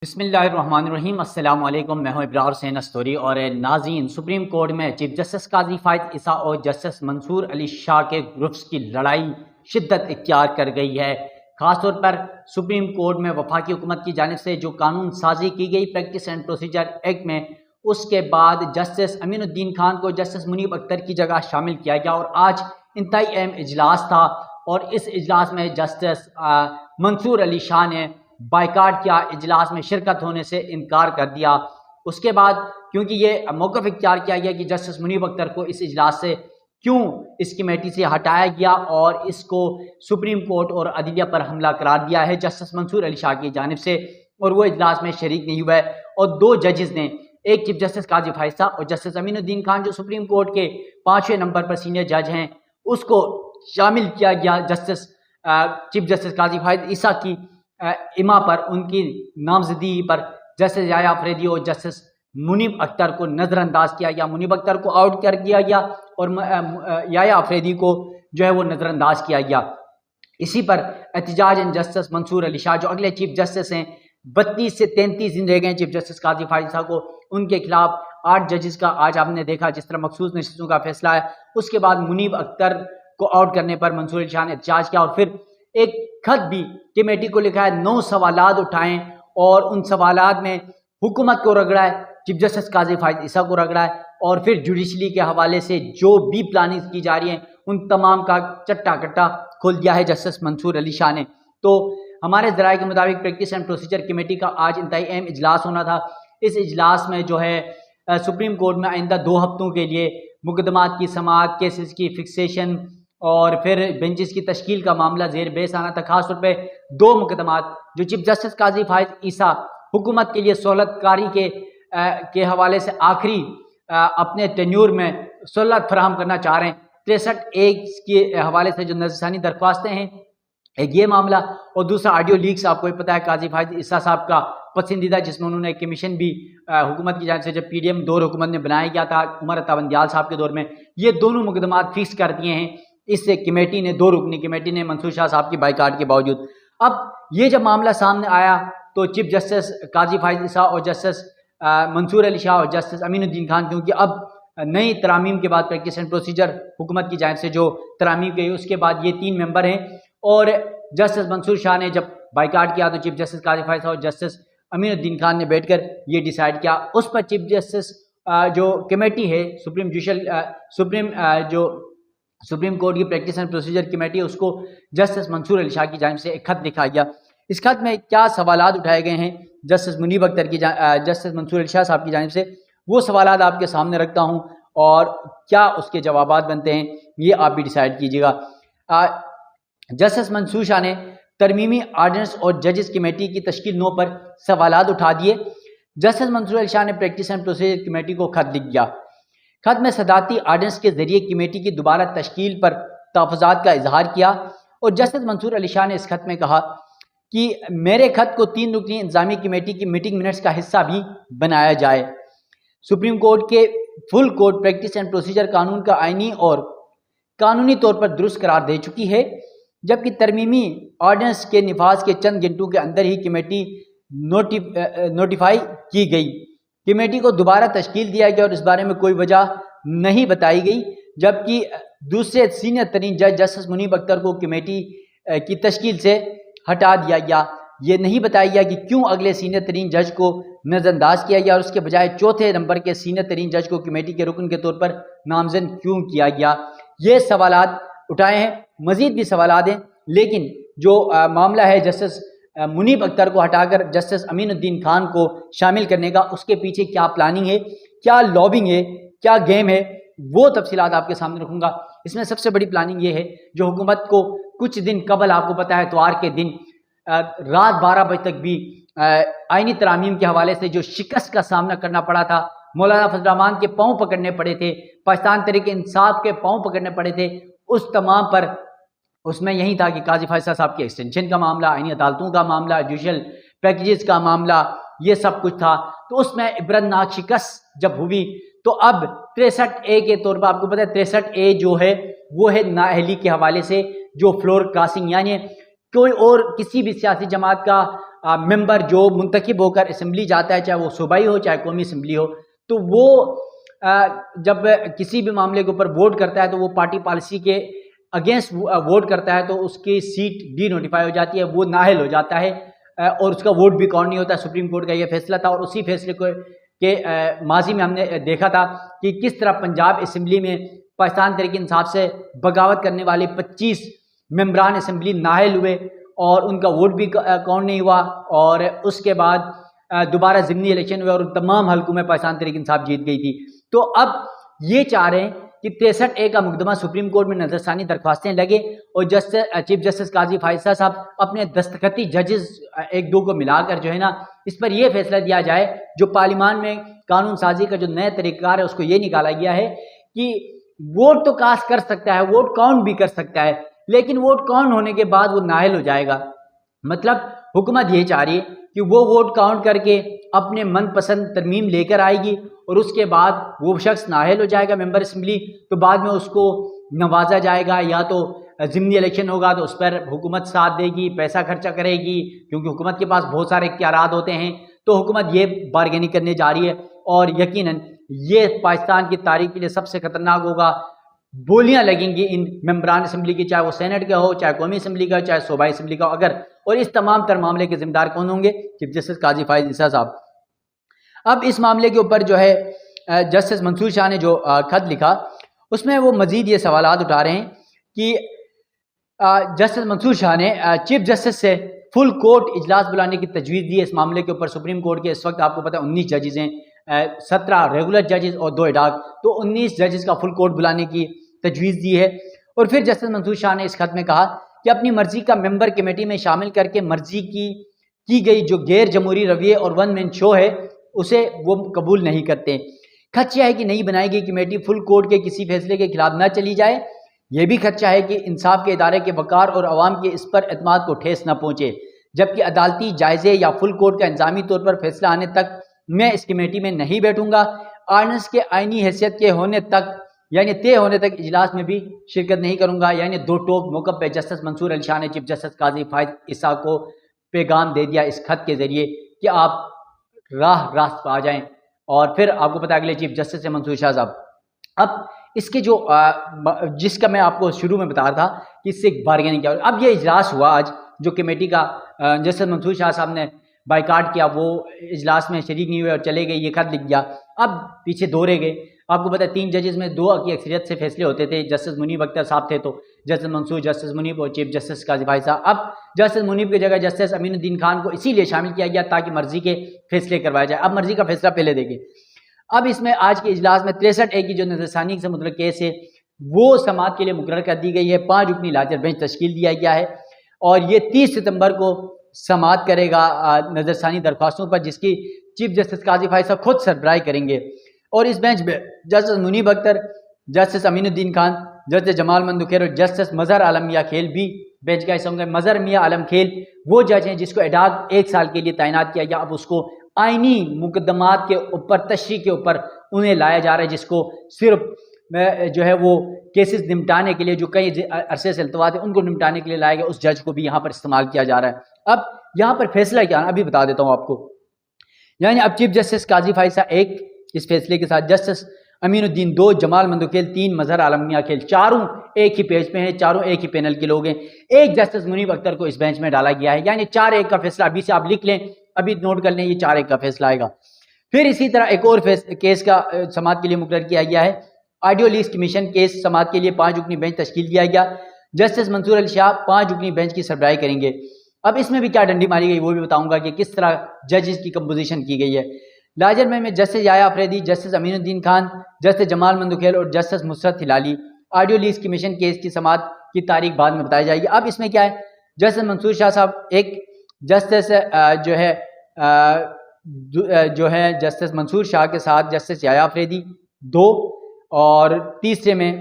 بسم اللہ الرحمن الرحیم۔ السلام علیکم، میں ہوں ابرار حسین استوری۔ اور ناظرین، سپریم کورٹ میں چیف جسٹس قاضی فائز عیسیٰ اور جسٹس منصور علی شاہ کے گروپس کی لڑائی شدت اختیار کر گئی ہے۔ خاص طور پر سپریم کورٹ میں وفاقی حکومت کی جانب سے جو قانون سازی کی گئی پریکٹس اینڈ پروسیجر ایکٹ میں، اس کے بعد جسٹس امین الدین خان کو جسٹس منیب اختر کی جگہ شامل کیا گیا، اور آج انتہائی اہم اجلاس تھا، اور اس اجلاس میں جسٹس منصور علی شاہ نے بائیکاٹ کیا، اجلاس میں شرکت ہونے سے انکار کر دیا۔ اس کے بعد کیونکہ یہ موقف اختیار کیا گیا کہ جسٹس منیب اختر کو اس اجلاس سے کیوں اس کمیٹی سے ہٹایا گیا اور اس کو سپریم کورٹ اور عدلیہ پر حملہ قرار دیا ہے جسٹس منصور علی شاہ کی جانب سے، اور وہ اجلاس میں شریک نہیں ہوا ہے۔ اور دو ججز نے، ایک چیف جسٹس قاضی فائز عیسیٰ اور جسٹس امین الدین خان جو سپریم کورٹ کے 5ویں نمبر پر سینئر جج ہیں، اس کو شامل کیا گیا جسٹس چیف جسٹس قاضی فائز عیسیٰ کی اما پر، ان کی نامزدگی پر جسٹس یحییٰ آفریدی اور جسٹس منیب اختر کو نظر انداز کیا گیا۔ منیب اختر کو آؤٹ کر دیا گیا اور یحییٰ آفریدی کو جو ہے وہ نظر انداز کیا گیا۔ اسی پر احتجاج جسٹس منصور علی شاہ جو اگلے چیف جسٹس ہیں، 32 سے 33 دن رہ گئے چیف جسٹس قاضی فائز عیسیٰ کو، ان کے خلاف 8 ججز کا آج آپ نے دیکھا جس طرح مخصوص نشستوں کا فیصلہ ہے۔ اس کے بعد منیب اختر کو آؤٹ کرنے پر منصور علی شاہ نے احتجاج کیا، اور پھر ایک خط بھی کمیٹی کو لکھا ہے، 9 سوالات اٹھائیں اور ان سوالات میں حکومت کو رگڑا ہے، چیف جسٹس قاضی فائز عیسیٰ کو رگڑا ہے، اور پھر جوڈیشلی کے حوالے سے جو بھی پلاننگ کی جا رہی ہیں ان تمام کا چٹا کٹا کھول دیا ہے جسٹس منصور علی شاہ نے۔ تو ہمارے ذرائع کے مطابق پریکٹس اینڈ پروسیجر کمیٹی کا آج انتہائی اہم اجلاس ہونا تھا۔ اس اجلاس میں جو ہے سپریم کورٹ میں آئندہ 2 ہفتوں کے لیے مقدمات کی سماعت، کیسز کی فکسیشن اور پھر بینچز کی تشکیل کا معاملہ زیر بحث آنا تھا۔ خاص طور پہ 2 مقدمات جو چیف جسٹس قاضی فائز عیسیٰ حکومت کے لیے سہولت کاری کے حوالے سے آخری اپنے ٹینیور میں سہولت فراہم کرنا چاہ رہے ہیں، 63A کے حوالے سے جو نظرثانی درخواستیں ہیں، ایک یہ معاملہ، اور دوسرا آڈیو لیکس، آپ کو پتہ ہے قاضی فائز عیسیٰ صاحب کا پسندیدہ، جس میں انہوں نے کمیشن بھی حکومت کی جانب سے جب PDM دور حکومت نے بنایا گیا تھا عمر عطا بندیال صاحب کے دور میں، یہ دونوں مقدمات فکس کر دیے ہیں اس سے کمیٹی نے، 2 رکنی کمیٹی نے، منصور شاہ صاحب کی بائیکاٹ کے باوجود۔ اب یہ جب معاملہ سامنے آیا تو چیف جسٹس قاضی فائز عیسیٰ اور جسٹس منصور علی شاہ اور جسٹس امین الدین خان، کیونکہ اب نئی ترامیم کے بعد پریکٹس اینڈ پروسیجر حکومت کی جانب سے جو ترامیم گئی، اس کے بعد یہ 3 ممبر ہیں، اور جسٹس منصور شاہ نے جب بائیکاٹ کیا تو چیف جسٹس قاضی فائز عیسیٰ اور جسٹس امین الدین خان نے بیٹھ کر یہ ڈیسائیڈ کیا۔ اس پر چیف جسٹس جو کمیٹی ہے سپریم کورٹ کی پریکٹس اینڈ پروسیجر کمیٹی، اس کو جسٹس منصور علی شاہ کی جانب سے ایک خط لکھا گیا۔ اس خط میں کیا سوالات اٹھائے گئے ہیں جسٹس منیب اختر کی جسٹس منصور علی شاہ صاحب کی جانب سے، وہ سوالات آپ کے سامنے رکھتا ہوں، اور کیا اس کے جوابات بنتے ہیں یہ آپ بھی ڈیسائیڈ کیجیے گا۔ جسٹس منصور شاہ نے ترمیمی آرڈیننس اور ججز کمیٹی کی تشکیل 9 پر سوالات اٹھا دیے۔ جسٹس منصور علی شاہ نے پریکٹس اینڈ پروسیجر کمیٹی کو خط لکھ دیا۔ خط میں صدارتی آرڈیننس کے ذریعے کمیٹی کی دوبارہ تشکیل پر تحفظات کا اظہار کیا، اور جسٹس منصور علی شاہ نے اس خط میں کہا کہ میرے خط کو 3 رکنی انتظامی کمیٹی کی میٹنگ منٹس کا حصہ بھی بنایا جائے۔ سپریم کورٹ کے full court practice and procedure قانون کا آئینی اور قانونی طور پر درست قرار دے چکی ہے، جبکہ ترمیمی آرڈیننس کے نفاذ کے چند گھنٹوں کے اندر ہی کمیٹی نوٹیفائی کی گئی۔ کمیٹی کو دوبارہ تشکیل دیا گیا اور اس بارے میں کوئی وجہ نہیں بتائی گئی، جبکہ دوسرے سینئر ترین جج جسٹس منیب اختر کو کمیٹی کی تشکیل سے ہٹا دیا گیا۔ یہ نہیں بتایا گیا کہ کیوں اگلے سینئر ترین جج کو نظر انداز کیا گیا اور اس کے بجائے 4تھے نمبر کے سینئر ترین جج کو کمیٹی کے رکن کے طور پر نامزد کیوں کیا گیا۔ یہ سوالات اٹھائے ہیں، مزید بھی سوالات ہیں، لیکن جو معاملہ ہے جسٹس منیب اختر کو ہٹا کر جسٹس امین الدین خان کو شامل کرنے کا، اس کے پیچھے کیا پلاننگ ہے، کیا لابنگ ہے، کیا گیم ہے، وہ تفصیلات آپ کے سامنے رکھوں گا۔ اس میں سب سے بڑی پلاننگ یہ ہے جو حکومت کو کچھ دن قبل، آپ کو پتہ ہے اتوار کے دن رات 12 بجے تک بھی آئینی ترامیم کے حوالے سے جو شکست کا سامنا کرنا پڑا تھا، مولانا فضل الرحمان کے پاؤں پکڑنے پڑے تھے، پاکستان تحریک انصاف کے پاؤں پکڑنے پڑے تھے، اس تمام پر اس میں یہی تھا کہ قاضی فائز صاحب کی ایکسٹینشن کا معاملہ، آئینی عدالتوں کا معاملہ، جوڈیشل پیکیجز کا معاملہ، یہ سب کچھ تھا۔ تو اس میں عبرتناک شکست جب ہوئی تو اب 63A کے طور پر، آپ کو پتہ ہے 63A جو ہے وہ ہے نااہلی کے حوالے سے جو فلور کراسنگ، یعنی کوئی اور کسی بھی سیاسی جماعت کا ممبر جو منتخب ہو کر اسمبلی جاتا ہے، چاہے وہ صوبائی ہو چاہے قومی اسمبلی ہو، تو وہ جب کسی بھی معاملے کے اوپر ووٹ کرتا ہے تو وہ پارٹی پالیسی کے اگینسٹ ووٹ کرتا ہے تو اس کی سیٹ ڈی نوٹیفائی ہو جاتی ہے، وہ نااہل ہو جاتا ہے اور اس کا ووٹ بھی کاؤنٹ نہیں ہوتا۔ سپریم کورٹ کا یہ فیصلہ تھا، اور اسی فیصلے کو کہ ماضی میں ہم نے دیکھا تھا کہ کس طرح پنجاب اسمبلی میں پاکستان تحریک انصاف سے بغاوت کرنے والے 25 ممبران اسمبلی نااہل ہوئے اور ان کا ووٹ بھی کاؤنٹ نہیں ہوا، اور اس کے بعد دوبارہ ضمنی الیکشن ہوئے اور تمام حلقوں میں پاکستان تحریک انصاف جیت گئی تھی۔ تو اب یہ چاہ رہے ہیں کہ 63A کا مقدمہ سپریم کورٹ میں نظر ثانی درخواستیں لگے اور چیف جسٹس قاضی فائز صاحب اپنے دستخطی ججز ایک دو کو ملا کر جو ہے نا اس پر یہ فیصلہ دیا جائے، جو پارلیمان میں قانون سازی کا جو نیا طریقہ کار ہے اس کو یہ نکالا گیا ہے کہ ووٹ تو کاسٹ کر سکتا ہے، ووٹ کاؤنٹ بھی کر سکتا ہے، لیکن ووٹ کاؤنٹ ہونے کے بعد وہ نااہل ہو جائے گا۔ مطلب حکومت یہ چاہ رہی ہے کہ وہ ووٹ کاؤنٹ کر کے اپنے من پسند ترمیم لے کر آئے گی اور اس کے بعد وہ شخص نااہل ہو جائے گا ممبر اسمبلی، تو بعد میں اس کو نوازا جائے گا، یا تو ضمنی الیکشن ہوگا تو اس پر حکومت ساتھ دے گی، پیسہ خرچہ کرے گی، کیونکہ حکومت کے پاس بہت سارے اختیارات ہوتے ہیں، تو حکومت یہ بارگیننگ کرنے جا رہی ہے اور یقیناً یہ پاکستان کی تاریخ کے لیے سب سے خطرناک ہوگا۔ بولیاں لگیں گی ان ممبران اسمبلی کی، چاہے وہ سینٹ کا ہو چاہے قومی اسمبلی کا ہو چاہے صوبائی اسمبلی کا ہو، اگر اور اس تمام تر معاملے کے ذمہ دار کون ہوں گے؟ چیف جسٹس قاضی فائز عیسیٰ صاحب۔ اب اس معاملے کے اوپر جو ہے جسٹس منصور شاہ نے جو خط لکھا اس میں وہ مزید یہ سوالات اٹھا رہے ہیں کہ جسٹس منصور شاہ نے چیف جسٹس سے فل کورٹ اجلاس بلانے کی تجویز دی ہے اس معاملے کے اوپر۔ سپریم کورٹ کے اس وقت آپ کو پتہ 19 ججز ہیں، 17 ریگولر ججز اور 2 ایڈاک، تو 19 ججز کا فل کورٹ بلانے کی تجویز دی ہے۔ اور پھر جسٹس منصور شاہ نے اس خط میں کہا کہ اپنی مرضی کا ممبر کمیٹی میں شامل کر کے مرضی کی گئی جو غیر جمہوری رویے اور ون مین شو ہے اسے وہ قبول نہیں کرتے۔ خدشہ ہے کہ نئی بنائی گئی کمیٹی فل کورٹ کے کسی فیصلے کے خلاف نہ چلی جائے، یہ بھی خدشہ ہے کہ انصاف کے ادارے کے وقار اور عوام کے اس پر اعتماد کو ٹھیس نہ پہنچے، جبکہ عدالتی جائزے یا فل کورٹ کا انتظامی طور پر فیصلہ آنے تک میں اس کمیٹی میں نہیں بیٹھوں گا۔ آرڈیننس کے آئینی حیثیت کے ہونے تک یعنی طے ہونے تک اجلاس میں بھی شرکت نہیں کروں گا۔ یعنی دو ٹوک موقع پہ جسٹس منصور علی شاہ نے چیف جسٹس قاضی فائز عیسیٰ کو پیغام دے دیا اس خط کے ذریعے کہ آپ راست پہ آ جائیں، اور پھر آپ کو پتہ اگلے چیف جسٹس سے منصور شاہ صاحب۔ اب اس کے جو جس کا میں آپ کو شروع میں بتا رہا تھا کہ اس سے ایک بارگیننگ کیا، اب یہ اجلاس ہوا آج جو کمیٹی کا جسٹس منصور شاہ صاحب نے بائیکاٹ کیا، وہ اجلاس میں شریک نہیں ہوئے اور چلے گئے، یہ خط لکھ گیا۔ اب پیچھے دو رہ گئے، آپ کو پتہ ہے 3 ججز میں 2 کی اکثریت سے فیصلے ہوتے تھے، جسٹس منیب اختر صاحب تھے تو جسٹس منصور، جسٹس منیب اور چیف جسٹس قاضی فائز صاحب۔ اب جسٹس منیب کی جگہ جسٹس امین الدین خان کو اسی لیے شامل کیا گیا تاکہ مرضی کے فیصلے کروائے جائے۔ اب مرضی کا فیصلہ پہلے دیکھیں۔ اب اس میں آج کے اجلاس میں 63A کی جو نظر ثانی سے متعلق کیس ہے وہ سماعت کے لیے مقرر کر دی گئی ہے، 5 رکنی لارجر بینچ تشکیل دیا گیا ہے اور یہ 30 ستمبر کو سماعت کرے گا نظر ثانی درخواستوں پر، جس کی چیف جسٹس قاضی فائز صاحب خود سربراہی کریں گے۔ اور اس بینچ میں جسٹس منیب اختر، جسٹس امین الدین خان، جسٹس جمال مندوخیر اور جسٹس مظہر عالم میاں کھیل بھی بینچ کا حصہ ہوں گے۔ مظہر میاں عالم کھیل وہ جج ہیں جس کو ایڈاک 1 سال کے لیے تعینات کیا گیا، اب اس کو آئینی مقدمات کے اوپر تشریح کے اوپر انہیں لایا جا رہا ہے، جس کو صرف جو ہے وہ کیسز نمٹانے کے لیے جو کئی عرصے سے التوا تھے ان کو نمٹانے کے لیے لایا گیا، اس جج کو بھی یہاں پر استعمال کیا جا رہا ہے۔ اب یہاں پر فیصلہ کیا ہے ابھی بتا دیتا ہوں آپ کو، یعنی اب چیف جسٹس قاضی فائز صاحب 1 اس فیصلے کے ساتھ، جسٹس امین الدین 2، جمال مندوخیل 3، مظہر عالم میاں کھیل، چاروں ایک ہی پیج پہ ہیں، چاروں ایک ہی پینل کے لوگ ہیں۔ 1 جسٹس منیب اختر کو اس بینچ میں ڈالا گیا ہے، یعنی 4-1 کا فیصلہ ابھی سے آپ لکھ لیں، ابھی نوٹ کر لیں، یہ 4-1 کا فیصلہ آئے گا۔ پھر اسی طرح ایک اور کیس کا سماعت کے لیے مقرر کیا گیا ہے، آڈیو لیز کمیشن کیس سماعت کے لیے 5 رکنی بینچ تشکیل دیا گیا، جسٹس منصور علی شاہ 5 رکنی بینچ کی سربراہی کریں گے۔ اب اس میں بھی کیا ڈنڈی ماری گئی وہ بھی بتاؤں گا کہ کس طرح ججز کی کمپوزیشن کی گئی ہے۔ لارجر بینچ میں justice Yahya Afridi, justice Amin uddin Khan, justice Jamal Mandokhail اور justice Musarrat Hilali. Audio leaks commission case کی سماعت کی تاریخ بعد میں بتائی جائے گی۔ اب اس میں کیا ہے، جسٹس منصور شاہ صاحب 1، جسٹس جو ہے جسٹس منصور شاہ کے ساتھ جسٹس یحییٰ افریدی 2، اور تیسرے میں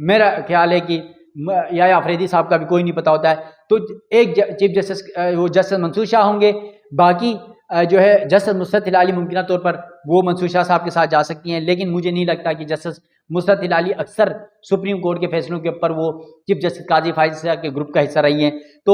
میرا خیال ہے کہ یحییٰ افریدی صاحب کا بھی کوئی نہیں پتہ ہوتا ہے، تو ایک چیف جسٹس وہ جسٹس منصور شاہ ہوں گے، باقی جو ہے جسٹس مسرت ہلالی ممکنہ طور پر وہ منصور شاہ صاحب کے ساتھ جا سکتی ہیں، لیکن مجھے نہیں لگتا کہ جسٹس مسرت ہلالی اکثر سپریم کورٹ کے فیصلوں کے اوپر وہ چیف جسٹس قاضی فائز صاحب کے گروپ کا حصہ رہی ہیں، تو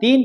3,